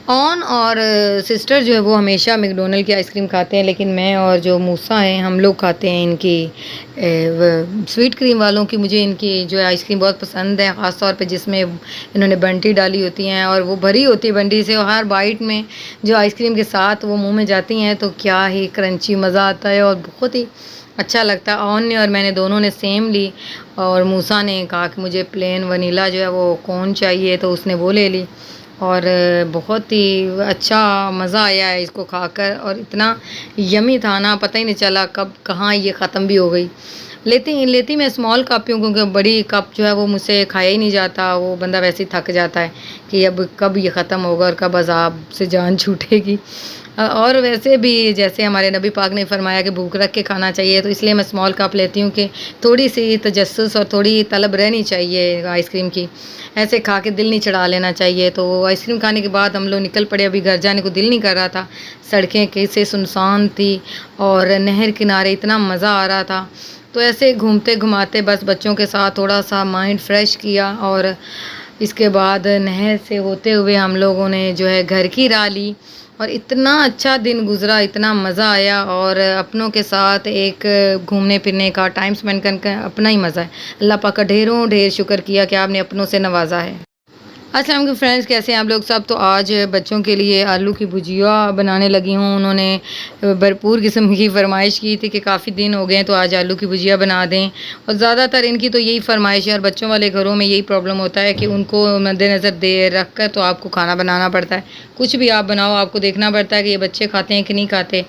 On और sister जो है वो हमेशा मैकडॉनल्ड की आइसक्रीम खाते हैं, लेकिन मैं और जो मूसा हैं हम लोग खाते हैं इनकी स्वीट क्रीम वालों की। मुझे इनकी जो है आइसक्रीम बहुत पसंद है, ख़ास तौर पे जिसमें इन्होंने बंटी डाली होती हैं और वो भरी होती है बंटी से, और हर बाइट में जो आइसक्रीम के साथ वो मुंह में जाती हैं तो क्या ही क्रंची मज़ा आता है और बहुत ही अच्छा लगता है। ऑन ने और मैंने दोनों ने सेम ली, और मूसा ने कहा कि मुझे प्लेन वनीला जो है वो कौन चाहिए, तो उसने वो ले ली। और बहुत ही अच्छा मज़ा आया है इसको खाकर, और इतना यमी था ना, पता ही नहीं चला कब कहाँ ये ख़त्म भी हो गई। लेती लेती मैं स्मॉल कप ही हूँ, क्योंकि बड़ी कप जो है वो मुझसे खाया ही नहीं जाता, वो बंदा वैसे ही थक जाता है कि अब कब ये ख़त्म होगा और कब अज़ाब से जान छूटेगी। और वैसे भी जैसे हमारे नबी पाक ने फरमाया कि भूख रख के खाना चाहिए, तो इसलिए मैं स्मॉल कप लेती हूँ कि थोड़ी सी तजस्सुस और थोड़ी तलब रहनी चाहिए आइसक्रीम की। ऐसे खा के दिल नहीं चढ़ा लेना चाहिए। तो आइसक्रीम खाने के बाद हम लोग निकल पड़े, अभी घर जाने को दिल नहीं कर रहा था। सड़कें कैसे सुनसान थी और नहर किनारे इतना मज़ा आ रहा था। तो ऐसे घूमते घुमाते बस बच्चों के साथ थोड़ा सा माइंड फ्रेश किया, और इसके बाद नहर से होते हुए हम लोगों ने जो है घर की राह ली, और इतना अच्छा दिन गुज़रा, इतना मज़ा आया, और अपनों के साथ एक घूमने फिरने का टाइम स्पेंड करके अपना ही मज़ा है। अल्लाह पाक का ढेरों ढेर शुक्र किया कि आपने अपनों से नवाजा है। अस्सलाम वालेकुम फ्रेंड्स, कैसे हैं आप लोग सब। तो आज बच्चों के लिए आलू की भुजिया बनाने लगी हूँ। उन्होंने भरपूर किस्म की फरमाइश की थी कि काफ़ी दिन हो गए हैं तो आज आलू की भुजिया बना दें, और ज़्यादातर इनकी तो यही फरमाइश है, और बच्चों वाले घरों में यही प्रॉब्लम होता है कि उनको मद्देनज़र दे रख कर तो आपको खाना बनाना पड़ता है। कुछ भी आप बनाओ आपको देखना पड़ता है कि ये बच्चे खाते हैं कि नहीं खाते।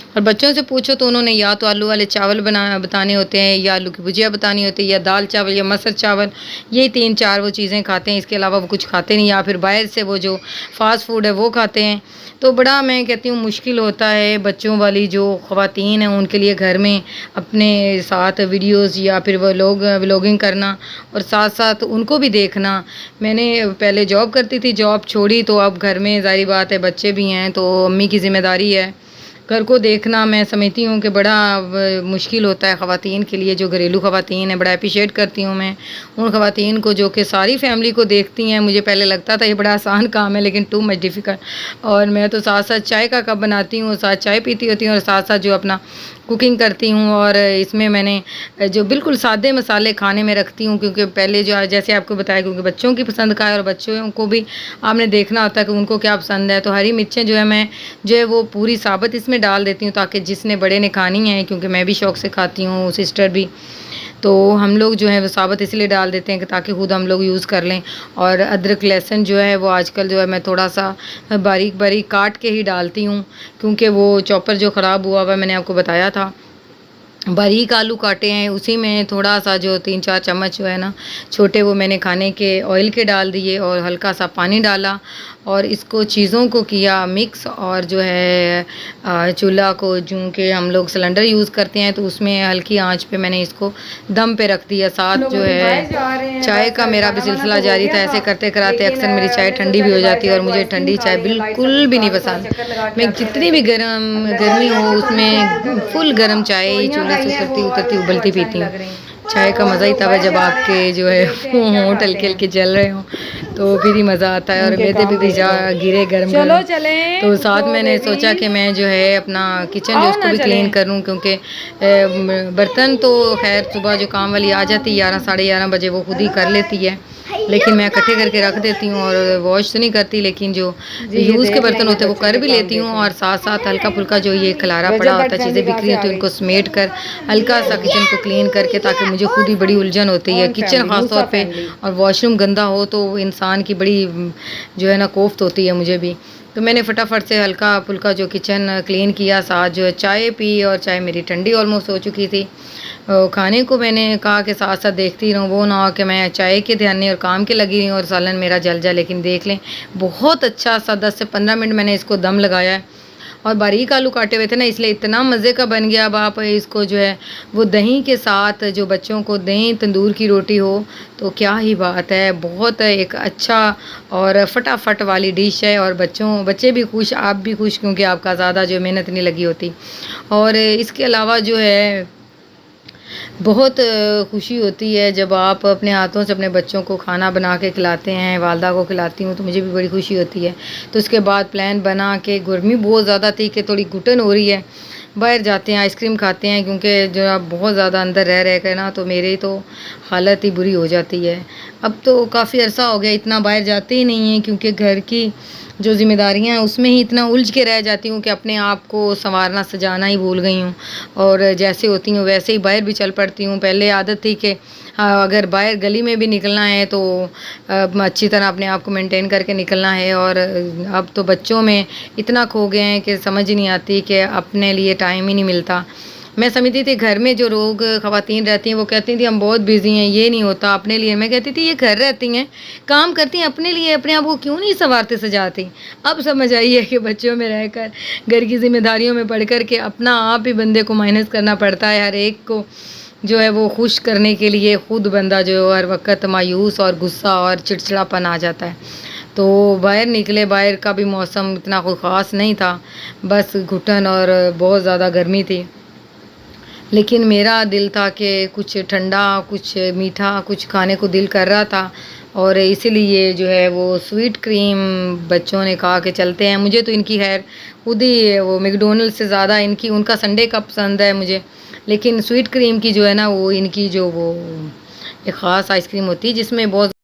और बच्चों से पूछो तो उन्होंने या तो आलू वाले चावल बताने होते हैं, या आलू की भुजिया बतानी होती है, या दाल चावल या मटर चावल, यही 3-4 वो चीज़ें खाते हैं। इसके अलावा वो कुछ खाते नहीं, या फिर बाहर से वो जो फ़ास्ट फूड है वो खाते हैं। तो बड़ा मैं कहती हूँ मुश्किल होता है बच्चों वाली जो ख़वातीन हैं उनके लिए घर में अपने साथ वीडियोज़ या फिर वो लोग व्लॉगिंग करना, और साथ साथ उनको भी देखना। मैंने पहले जॉब करती थी, जॉब छोड़ी तो अब घर में ज़ाहिर बात है बच्चे भी हैं, तो अम्मी की ज़िम्मेदारी है घर को देखना। मैं समझती हूँ कि बड़ा मुश्किल होता है ख़वातीन के लिए, जो घरेलू ख़वातीन हैं। बड़ा एप्रिशिएट करती हूँ मैं उन ख़वातीन को जो कि सारी फैमिली को देखती हैं। मुझे पहले लगता था ये बड़ा आसान काम है, लेकिन टू मच डिफ़िकल्ट। और मैं तो साथ साथ चाय का कप बनाती हूँ, साथ चाय पीती होती हूँ, और साथ साथ जो अपना कुकिंग करती हूँ। और इसमें मैंने जो बिल्कुल सादे मसाले खाने में रखती हूँ, क्योंकि पहले जो जैसे आपको बताया, क्योंकि बच्चों की पसंद का है और बच्चों को भी आपने देखना होता है कि उनको क्या पसंद है। तो हरी मिर्चें जो है मैं जो है वो पूरी साबुत इसमें डाल देती हूँ, ताकि जिसने बड़े ने खानी है, क्योंकि मैं भी शौक़ से खाती हूँ, सिस्टर भी, तो हम लोग जो है वो साबुत इसलिए डाल देते हैं कि ताकि खुद हम लोग यूज़ कर लें। और अदरक लहसुन जो है वो आजकल जो है मैं थोड़ा सा बारीक बारीक काट के ही डालती हूँ, क्योंकि वो चॉपर जो ख़राब हुआ हुआ मैंने आपको बताया था। बारीक आलू काटे हैं, उसी में थोड़ा सा जो 3-4 चम्मच जो है ना छोटे, वो मैंने खाने के ऑयल के डाल दिए, और हल्का सा पानी डाला, और इसको चीज़ों को किया मिक्स। और जो है चूल्हा को जूं के हम लोग सिलेंडर यूज़ करते हैं, तो उसमें हल्की आंच पे मैंने इसको दम पे रख दिया। साथ जो है चाय का मेरा भी सिलसिला जारी था। ऐसे करते कराते अक्सर मेरी चाय ठंडी भी हो जाती है, और मुझे ठंडी चाय बिल्कुल भी नहीं पसंद। मैं जितनी भी गर्मी हो उसमें फुल गर्म चाय ही चूल्हे से उतरती उतरती उबलती पीती हूँ। चाय का मज़ा ही तब है जब आपके जो है होंठ हल्के हल्के जल रहे हों, तो फिर ही मज़ा आता है। और मैदे भी भिजा गिरे गरम गरम। तो साथ मैंने सोचा कि मैं जो है अपना किचन जो उसको भी क्लीन करूं, क्योंकि बर्तन तो खैर सुबह जो काम वाली आ जाती है 11 साढ़े 11 बजे वो खुद ही कर लेती है, लेकिन मैं इकट्ठे करके रख देती हूँ, और वॉश तो नहीं करती, लेकिन जो यूज़ के बर्तन होते हैं वो कर भी लेती हूँ। और साथ साथ हल्का फुल्का जो ये खलारा पड़ा होता है, चीज़ें बिखरी होती हैं, उनको समेट कर हल्का सा किचन को क्लीन करके, ताकि मुझे खुद ही बड़ी उलझन होती है किचन ख़ास तौर पे, और वॉशरूम गंदा हो तो इंसान की बड़ी जो है ना कोफ्त होती है मुझे भी। तो मैंने फटाफट से हल्का फुल्का जो किचन क्लीन किया, साथ जो है चाय पी, और चाय मेरी ठंडी ऑलमोस्ट हो चुकी थी। खाने को मैंने कहा कि साथ साथ देखती रहूँ, वो ना हो कि मैं चाय के ध्यान और काम के लगी रही और सालन मेरा जल जाए। लेकिन देख लें बहुत अच्छा सा 10 से 15 मिनट मैंने इसको दम लगाया है, और बारीक आलू काटे हुए थे ना, इसलिए इतना मज़े का बन गया। अब आप इसको जो है वो दही के साथ, जो बच्चों को दही तंदूर की रोटी हो तो क्या ही बात है। बहुत एक अच्छा और फटाफट वाली डिश है, और बच्चे भी खुश, आप भी खुश, क्योंकि आपका ज़्यादा जो मेहनत नहीं लगी होती। और इसके अलावा जो है बहुत खुशी होती है जब आप अपने हाथों से अपने बच्चों को खाना बना के खिलाते हैं, वालदा को खिलाती हूँ तो मुझे भी बड़ी खुशी होती है। तो उसके बाद प्लान बना के गर्मी बहुत ज़्यादा थी कि थोड़ी घुटन हो रही है, बाहर जाते हैं आइसक्रीम खाते हैं क्योंकि जो अब बहुत ज़्यादा अंदर रह कर ना तो मेरी तो हालत ही बुरी हो जाती है। अब तो काफ़ी अरसा हो गया इतना बाहर जाते ही नहीं हैं क्योंकि घर की जो ज़िम्मेदारियाँ हैं उसमें ही इतना उलझ के रह जाती हूँ कि अपने आप को सँवारना सजाना ही भूल गई हूँ। और जैसे होती हूँ वैसे ही बाहर भी चल पड़ती हूँ। पहले आदत थी कि अगर बाहर गली में भी निकलना है तो अच्छी तरह अपने आप को मेंटेन करके निकलना है और अब तो बच्चों में इतना खो गए हैं कि समझ ही नहीं आती कि अपने लिए टाइम ही नहीं मिलता। मैं समझती थी घर में जो लोग ख़वातीन रहती हैं वो कहती थी हम बहुत बिज़ी हैं, ये नहीं होता अपने लिए। मैं कहती थी ये घर रहती हैं, काम करती हैं अपने लिए, अपने आप को क्यों नहीं सँवारते सजाती। अब समझ आई है कि बच्चों में रहकर, घर की ज़िम्मेदारियों में पड़ कर के अपना आप ही बंदे को माइनस करना पड़ता है। हर एक को जो है वो खुश करने के लिए खुद बंदा जो है हर वक़्त मायूस और गुस्सा और चिड़चिड़ापन आ जाता है। तो बाहर निकले, बाहर का भी मौसम इतना कोई ख़ास नहीं था, बस घुटन और बहुत ज़्यादा गर्मी थी। लेकिन मेरा दिल था कि कुछ ठंडा, कुछ मीठा, कुछ खाने को दिल कर रहा था और इसीलिए जो है वो स्वीट क्रीम बच्चों ने कहा कि चलते हैं। मुझे तो इनकी ख़ैर खुद ही वो मैकडॉनल्ड्स से ज़्यादा इनकी उनका संडे का पसंद है मुझे। लेकिन स्वीट क्रीम की जो है ना वो इनकी जो वो एक ख़ास आइसक्रीम होती है जिसमें बहुत